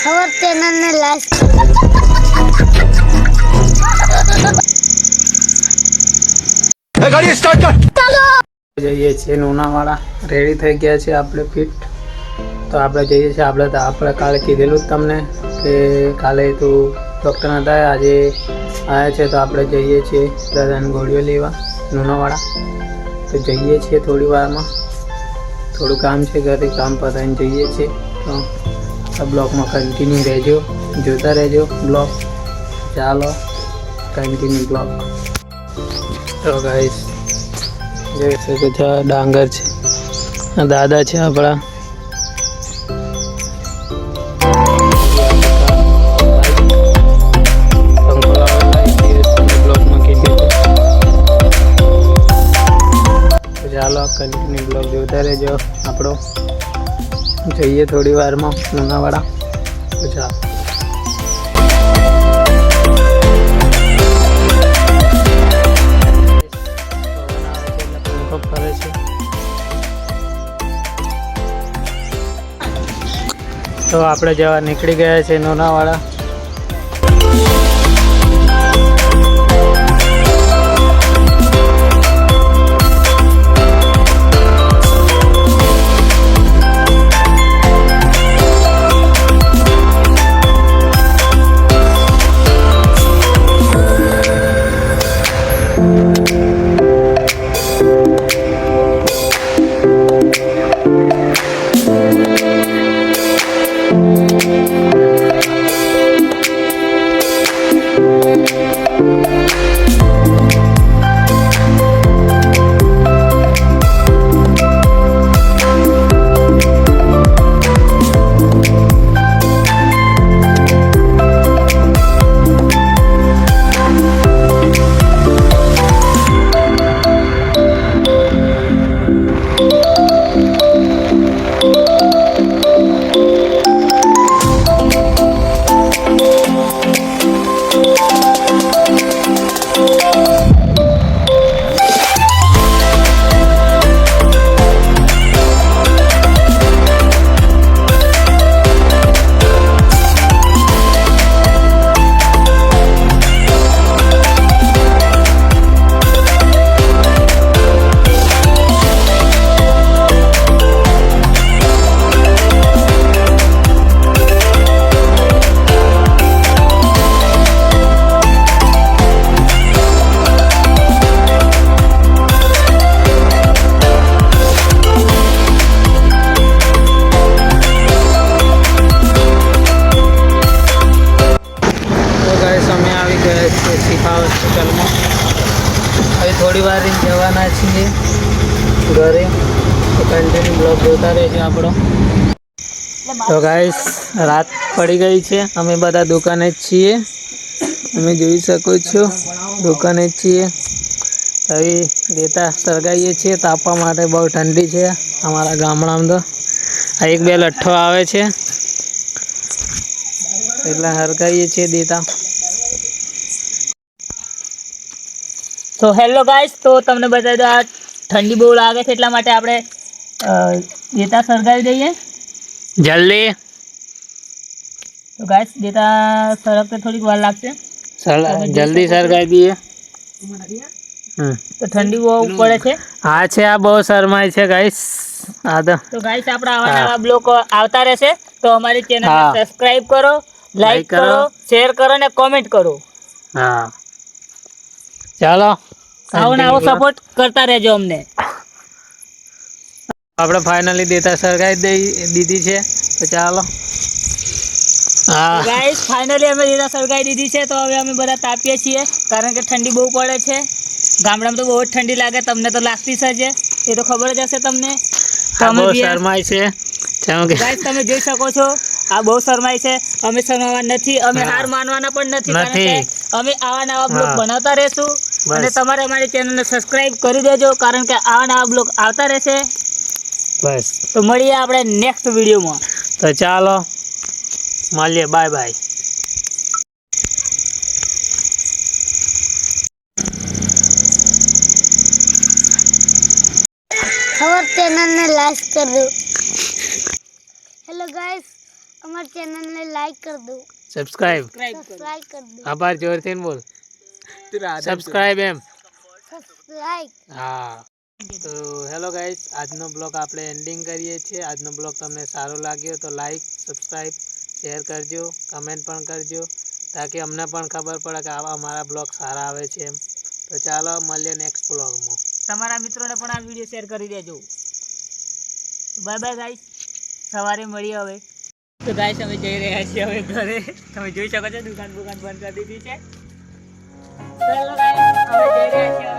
खबर चैनल ने लाइक गाड़ी स्टार्ट कर। જઈએ છીએ લુણાવાડા રેડી થઈ ગયા છે આપણે ફિટ તો આપણે જઈએ છીએ આપણે કાલે કીધેલું જ તમને કે કાલે તું ડૉક્ટર હતા આજે આવ્યા છે તો આપણે જઈએ છીએ દાદાની ગોળીઓ લેવા લુણાવાડા તો જઈએ છીએ થોડી વારમાં થોડું કામ છે ઘરે કામ પતાવીને જઈએ છીએ તો આ બ્લોગમાં કન્ટિન્યુ રહેજો જોતા રહેજો બ્લોગ ચાલો કન્ટિન્યુ બ્લોગ તો ગાઈસ જોઈ શકો છો ડાંગર છે દાદા છે આપણા ચાલો કન્ટિન્યુ બ્લોગ જોતા રહેજો આપણો જઈએ થોડી વારમાં લુણાવાડા તો ચાલો ફરે છે તો આપણે જવા નીકળી ગયા છે લુણાવાડા હોસ્પિટલમાં હવે થોડી વાર જવાના છીએ ઘરે તો કન્ટિન્યુ બ્લોગ જોતા રહેજો આપણો તો ગાઈસ રાત પડી ગઈ છે અમે બધા દુકાને જ છીએ તમે જોઈ શકો છો દુકાને જ છીએ હવે દેતા સળગાવીએ છીએ તાપવા માટે બહુ ઠંડી છે અમારા ગામડામાં તો આ એક બે લઠ્ઠો આવે છે એટલે હરગાવીએ છીએ દેતા તો હેલો ગાઈસ તો તમને બતાવી દો આ ઠંડી બહુ લાગે છે એટલા માટે આપણે દેતા સળગાવી દઈએ જલ્દી તો ગાઈસ દેતા સળગતે થોડીક વાર લાગશે જલ્દી સળગાવી દઈએ તો ઠંડી બહુ પડે છે હા છે આ બહુ શરમાય છે ગાઈસ આ તો ગાઈસ આપણા આવા નવા બ્લોગ આવતા રહેશે તો અમારી ચેનલ સબસ્ક્રાઇબ કરો લાઈક કરો શેર કરો અને કોમેન્ટ કરો હા ચાલો આવો સપોર્ટ કરતા રહેજો અમને આપણે ફાઇનલી દેતા સળગાવી દીધી છે તો ચાલો હા ગાઈસ ફાઇનલી અમે દેતા સળગાવી દીધી છે તો હવે અમે બધા તાપીએ છીએ કારણ કે ઠંડી બહુ પડે છે ગામડામાં તો બહુ જ ઠંડી લાગે તમને તો લાગતી જ હશે એ તો ખબર જ હશે તમને બહુ શરમાય છે ગાઈસ તમે જોઈ શકો છો આ બહુ શરમાય છે અમે શરમાવા નથી અમે હાર માનવાના પણ નથી કારણ કે અમે આવા નવા બ્લોગ બનાવતા રહેશું અને તમારે અમારી ચેનલને સબસ્ક્રાઇબ કરી દેજો કારણ કે આવા નવા બ્લોગ આવતા રહેશે બસ તો મળીએ આપણે નેક્સ્ટ વિડીયોમાં તો ચાલો મળીએ બાય બાય खबर चैनल ने लाइक कर दो। हेलो गाइस, हमारे हमारे चैनल ने लाइक कर दो, સબસ્ક્રાઇબ सब्सक्राइब कर दो, આભાર જોરથી બોલ સબસ્ક્રાઇબ એમ सब्सक्राइब। હા તો હેલો ગાઈસ આજનો બ્લોગ આપણે એન્ડિંગ કરીએ છીએ આજનો બ્લોગ તમને સારો લાગ્યો તો લાઈક સબસ્ક્રાઇબ શેર કરજો કમેન્ટ પણ કરજો તાકી અમને પણ ખબર પડે કે આવા અમારા બ્લોગ સારા આવે છે એમ તો ચાલો મળીએ નેક્સ્ટ બ્લોગમાં તમારા મિત્રોને પણ આ વિડીયો શેર કરી દેજો. બાય બાય ગાઈસ, સવારે મળીએ હવે. તો ગાઈસ અમે જઈ રહ્યા છીએ હવે ઘરે. તમે જોઈ શકો છો દુકાન બંધ કરી દીધી છે. ચાલો ગાઈસ હવે જઈ રહ્યા છીએ